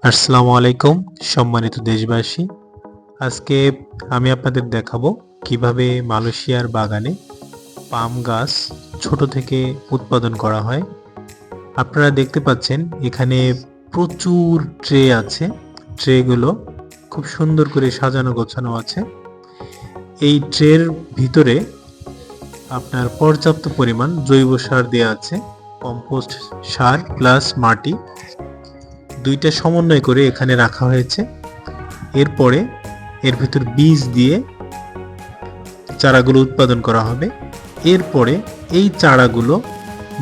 আসসালামু আলাইকুম সম্মানিত দেশবাসী। আজকে আমি আপনাদের দেখাবো কিভাবে মালয়েশিয়ার বাগানে পাম গাছ ছোট থেকে উৎপাদন করা হয়। আপনারা দেখতে পাচ্ছেন এখানে প্রচুর ট্রে আছে। ট্রেগুলো খুব সুন্দর করে সাজানো গোছানো আছে। এই ট্রের ভিতরে আপনার পর্যাপ্ত পরিমাণ জৈব সার দেওয়া আছে, কম্পোস্ট সার প্লাস মাটি দুইটা সমন্বয় করে এখানে রাখা হয়েছে। এরপরে এর ভিতর বীজ দিয়ে চারাগুলো উৎপাদন করা হবে। এরপরে এই চারাগুলো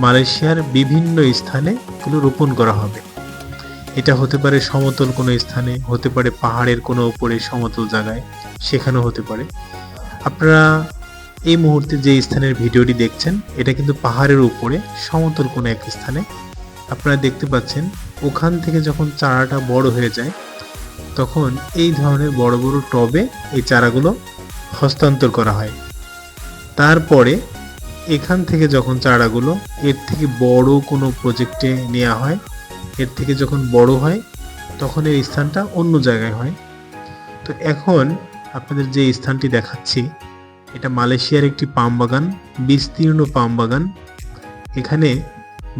মালয়েশিয়ার বিভিন্ন স্থানে রোপণ করা হবে। এটা হতে পারে সমতল কোনো স্থানে, হতে পারে পাহাড়ের কোনো উপরে সমতল জায়গায়, সেখানেও হতে পারে। আপনারা এই মুহূর্তে যে স্থানের ভিডিওটি দেখছেন এটা কিন্তু পাহাড়ের উপরে সমতল কোনো এক স্থানে। আপনারা দেখতে পাচ্ছেন ওখান থেকে যখন চারাটা বড় হয়ে যায় তখন এই ধরনের বড় বড় টবে এই চারাগুলো হস্তান্তর করা হয়। তারপরে এখান থেকে যখন চারাগুলো এর থেকে বড় কোনো প্রজেক্টে নেওয়া হয়, এর থেকে যখন বড় হয় তখন এই স্থানটা অন্য জায়গায় হয়। তো এখন আপনাদের যে স্থানটি দেখাচ্ছি এটা মালয়েশিয়ার একটি পাম বাগান, বিস্তীর্ণ পাম বাগান। এখানে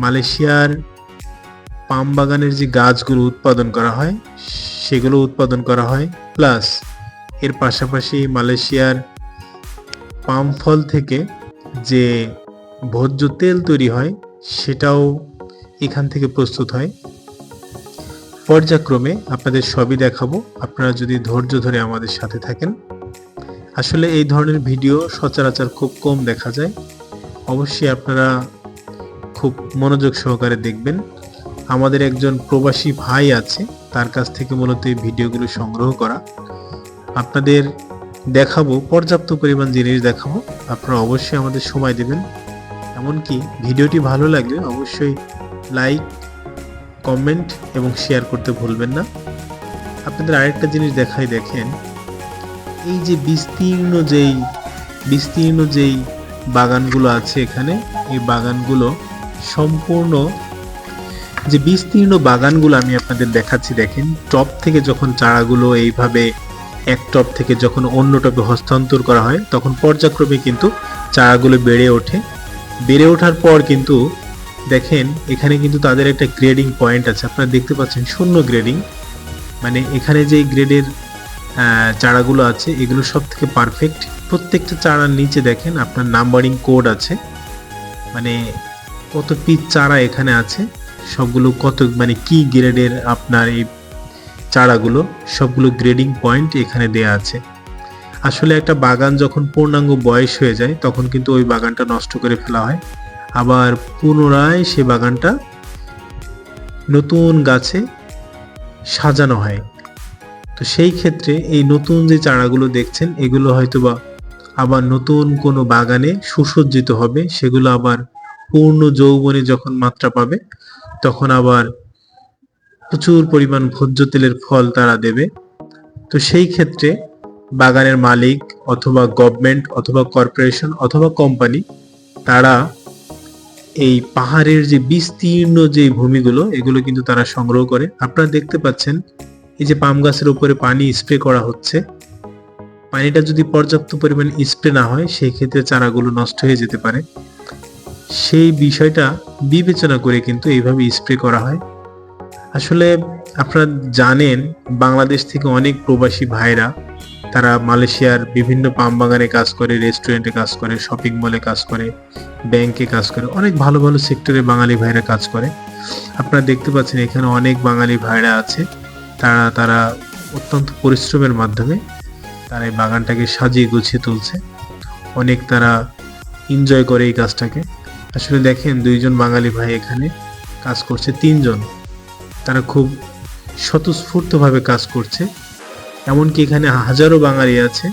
মালয়েশিয়ার পাম বাগানের যে গাছগুলো উৎপাদন করা হয় সেগুলো উৎপাদন করা হয়, প্লাস এর পাশাপাশি মালয়েশিয়ার পাম ফল থেকে যে ভোজ্য তেল তৈরি হয় সেটাও এখান থেকে প্রস্তুত হয়। পর্যায়ক্রমে আপনাদের সবই দেখাবো, আপনারা যদি ধৈর্য ধরে আমাদের সাথে থাকেন। আসলে এই ধরনের ভিডিও সচরাচর খুব কম দেখা যায়, অবশ্যই আপনারা খুব মনোযোগ সহকারে দেখবেন। আমাদের একজন প্রবাসী ভাই আছে, তার কাছ থেকে মূলত এই ভিডিওগুলো সংগ্রহ করা। আপনাদের দেখাবো, পর্যাপ্ত পরিমাণ জিনিস দেখাবো, আপনারা অবশ্যই আমাদের সময় দেবেন। এমনকি ভিডিওটি ভালো লাগলে অবশ্যই লাইক, কমেন্ট এবং শেয়ার করতে ভুলবেন না। আপনাদের আরেকটা জিনিস দেখাই, দেখেন এই যে বিস্তীর্ণ যেই বাগানগুলো আছে এখানে, এই বাগানগুলো সম্পূর্ণ যে বিস্তীর্ণ বাগানগুলো আমি আপনাদের দেখাচ্ছি, দেখেন টপ থেকে যখন চারাগুলো এইভাবে এক টপ থেকে যখন অন্য টপে হস্তান্তর করা হয় তখন পর্যায়ক্রমে কিন্তু চারাগুলো বেড়ে ওঠে। বেড়ে ওঠার পর কিন্তু দেখেন এখানে কিন্তু তাদের একটা গ্রেডিং পয়েন্ট আছে, আপনারা দেখতে পাচ্ছেন 0 গ্রেডিং, মানে এখানে যে গ্রেডের চারাগুলো আছে এগুলো সব থেকে পারফেক্ট। প্রত্যেকটা চারার নিচে দেখেন আপনার নাম্বারিং কোড আছে, মানে কত পিস চারা এখানে আছে, সবগুলো কত মানে কি গ্রেডের আপনার এই চারাগুলো, সবগুলো গ্রেডিং পয়েন্ট এখানে দেয়া আছে। আসলে একটা বাগান যখন পূর্ণাঙ্গ বয়স হয়ে যায় তখন কিন্তু ওই বাগানটা নষ্ট করে ফেলা হয়, আবার পুনরায় সে বাগানটা নতুন গাছে সাজানো হয়। তো সেই ক্ষেত্রে এই নতুন যে চারাগুলো দেখছেন এগুলো হয়তোবা আবার নতুন কোনো বাগানে সুসজ্জিত হবে, সেগুলো আবার পূর্ণ যৌবনে যখন মাত্রা পাবে তখন আবার প্রচুর পরিমাণ ভোজ্য তেলের ফল তারা দেবে। তো সেই ক্ষেত্রে বাগানের মালিক অথবা গভর্নমেন্ট অথবা কর্পোরেশন অথবা কোম্পানি তারা এই পাহাড়ের যে বিস্তীর্ণ যে ভূমিগুলো এগুলো কিন্তু তারা সংগ্রহ করে। আপনারা দেখতে পাচ্ছেন এই যে পাম গাছের উপরে পানি স্প্রে করা হচ্ছে, পানিটা যদি পর্যাপ্ত পরিমাণ স্প্রে না হয় সেই ক্ষেত্রে চারাগুলো নষ্ট হয়ে যেতে পারে। সেই বিষয়টা বিবেচনা করে কিন্তু এইভাবে স্প্রে করা হয়। আসলে আপনারা জানেন বাংলাদেশ থেকে অনেক প্রবাসী ভাইরা তারা মালয়েশিয়ার বিভিন্ন পাম বাগানে কাজ করে, রেস্টুরেন্টে কাজ করে, শপিং মলে কাজ করে, ব্যাংকে কাজ করে, অনেক ভালো ভালো সেক্টরে বাঙালি ভাইরা কাজ করে। আপনারা দেখতে পাচ্ছেন এখানে অনেক বাঙালি ভাইরা আছে, তারা অত্যন্ত পরিশ্রমের মাধ্যমে তারা এই বাগানটাকে সাজিয়ে গুছিয়ে তুলছে, অনেক তারা এনজয় করে এই কাজটাকে। আসলে দেখেন 2 জন বাঙালি ভাই এখানে কাজ করছে, 3 জন, তারা খুব স্বতঃস্ফূর্তভাবে কাজ করছে। এমনকি এখানে হাজারো বাঙালি আছে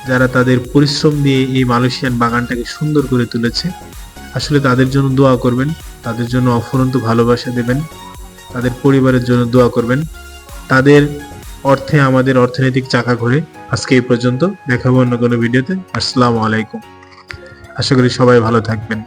যারা তাদের পরিশ্রম দিয়ে এই মালয়েশিয়ান বাগানটাকে সুন্দর করে তুলেছে। আসলে তাদের জন্য দোয়া করবেন, তাদের জন্য অফুরন্ত ভালোবাসা দেবেন, তাদের পরিবারের জন্য দোয়া করবেন। তাদের অর্থে আমাদের অর্থনৈতিক চাকা ঘোরে। আজকে এই পর্যন্ত, দেখাবো অন্য কোনো ভিডিওতে। আসসালামু আলাইকুম, আশা করি সবাই ভালো থাকবেন।